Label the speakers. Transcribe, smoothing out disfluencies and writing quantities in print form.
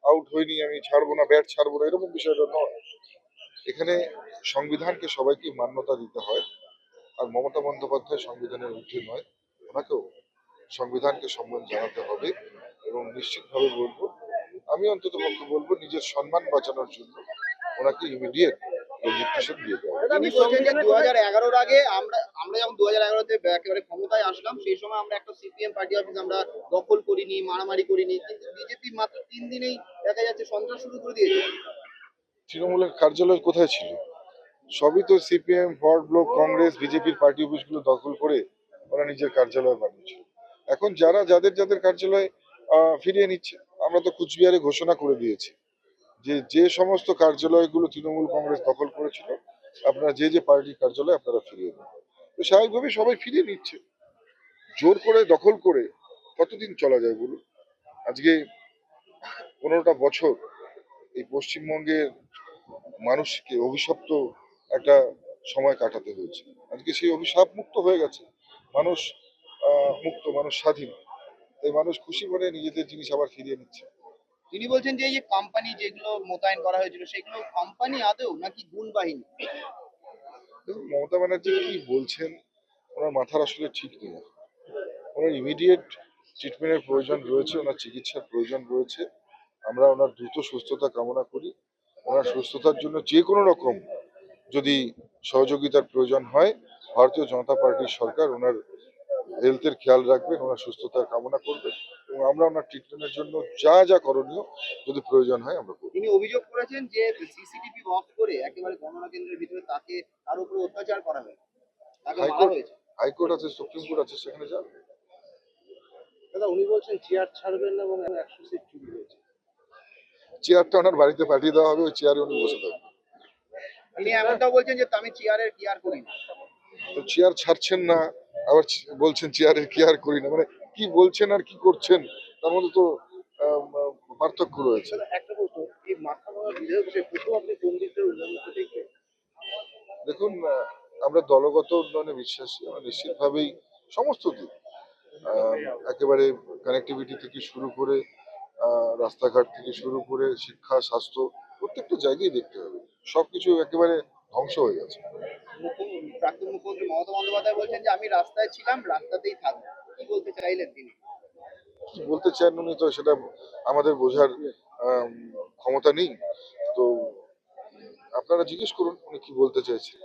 Speaker 1: Out হয়নি আমি ছাড়বো না, ব্যাট ছাড়বো না, এরকম বিষয়টা নয়। এখানে সংবিধানকে সবাইকে মান্যতা দিতে হয়। আর মমতা বন্দ্যোপাধ্যায় সংবিধানের ঊর্ধ্বে নয়, ওনাকেও সংবিধানকে সম্মান জানাতে হবে। এবং নিশ্চিতভাবে বলবো, আমি অন্তত পক্ষে বলবো, নিজের সম্মান বাঁচানোর জন্য ওনাকে ইমিডিয়েট রেজিগনেশন দিয়ে দেওয়া।
Speaker 2: তিনি বলছেন যে 2011-র আগে আমরা যখন 2011-তে একেবারে ক্ষমতায় আসলাম, সেই সময় আমরা একটা সিপিএম পার্টি অফিস আমরা দখল করিনি, মারামারি করিনি, কিন্তু বিজেপি মাত্র 3 দিনেই দেখা যাচ্ছে সন্ত্রাস শুরু করে দিয়েছে।
Speaker 1: তৃণমূলের কার্যালয় কোথায় ছিল? সবই তো সিপিএম, ফরওয়ার্ড ব্লক, কংগ্রেস, বিজেপির পার্টি অফিসগুলো দখল করে ওরা নিজের কার্যালয় বানিয়েছিল। এখন যারা যাদের যাদের কার্যালয় ফিরিয়ে নিচ্ছে, আমরা তো কুচবিহারে ঘোষণা করে দিয়েছি যে যে সমস্ত কার্যালয়গুলো তৃণমূল কংগ্রেস দখল করেছিল, আপনারা যে যে পার্টির কার্যালয় আপনারা ফিরিয়ে দিন। তো স্বাভাবিকভাবে সবাই ফিরিয়ে নিচ্ছে। জোর করে দখল করে কতদিন চলা যায় বলুন? আজকে 15টা বছর এই পশ্চিমবঙ্গের মানুষকে অভিশপ্ত একটা সময় কাটাতে হয়েছে। আজকে সেই অভিশাপ মুক্ত হয়ে গেছে, মানুষ মুক্ত, মানুষ স্বাধীন। তাই মানুষ খুশি মনে নিজেদের জিনিস আবার ফিরিয়ে নিচ্ছে।
Speaker 2: তিনি বলছেন যে এই যে কোম্পানি যেগুলো মোতায়েন করা হয়েছিল, সেগুলো কোম্পানি আদৌ নাকি গুণ বাহিনী?
Speaker 1: দেখুন, মমতা ব্যানার্জি কি বলছেন, ওনার মাথার আসলে ঠিক নেই। ওনার ইমিডিয়েট ট্রিটমেন্টের প্রয়োজন রয়েছে, ওনার চিকিৎসার প্রয়োজন রয়েছে। আমরা ওনার দ্রুত সুস্থতা কামনা করি। ওনার সুস্থতার জন্য যে কোনো রকম যদি সহযোগিতার প্রয়োজন হয়, ভারতীয় জনতা পার্টির সরকার ওনার হেলথের খেয়াল রাখবেন, ওনার সুস্থতার কামনা করবেন। এবং আমরা ওনার ট্রিটমেন্টের জন্য যা যা করণীয় যদি প্রয়োজন হয় আমরা করব।
Speaker 2: তিনি অভিযোগ করেছেন যে সিসিটিভি অফ করে একেবারে গণনা কেন্দ্রের ভিতরে তার উপরে অত্যাচার করা হয়েছে, তাকে মারা
Speaker 1: হাইকোর্ট
Speaker 2: হয়েছে।
Speaker 1: হাইকোর্ট আছে, সুপ্রিম কোর্ট আছে, সেখানে যান।
Speaker 2: দাদা, উনি বলছেন চেয়ার ছাড়বেন না এবং 100 সিট চুরি হয়েছে।
Speaker 1: চেয়ারটা ওনার বাড়িতে পাঠিয়ে দেওয়া হবে, ওই চেয়ারে উনি বসে থাকবেন।
Speaker 2: তিনি এমনটাও বলছেন যে আমি চেয়ারের কেয়ার করি না।
Speaker 1: তো চেয়ার ছাড়ছেন না, আবার বলছেন চেয়ারের কেয়ার করি না, মানে কি বলছেন আর কি করছেন তার মধ্যে তো পার্থক্য রয়েছে।
Speaker 2: একটা প্রশ্ন, এই মাথা ভাঙা বিধায়ক হিসেবে প্রথম আপনি কোন দিকটার উন্নয়ন দেখবেন?
Speaker 1: দেখুন, আমরা দলগত উন্নয়নে বিশ্বাসী। আমরা নিশ্চিতভাবেই সমস্ত দিক, একেবারে কানেক্টিভিটি থেকে শুরু করে রাস্তাঘাট থেকে শুরু করে শিক্ষা, স্বাস্থ্য, প্রত্যেকটা জায়গায় দেখতে হবে। সবকিছু একেবারে ধ্বংস হয়ে গেছে।
Speaker 2: প্রাক্তন মুখ্যমন্ত্রী মমতা বন্দ্যোপাধ্যায় বলছেন যে আমি রাস্তায় ছিলাম, রাস্তাতেই থাকবো। কি বলতে চাইলেন তিনি?
Speaker 1: কি বলতে চান উনি, তো সেটা আমাদের বোঝার আম, ক্ষমতা নেই। তো আপনারা জিজ্ঞেস করুন উনি কি বলতে চাইছেন।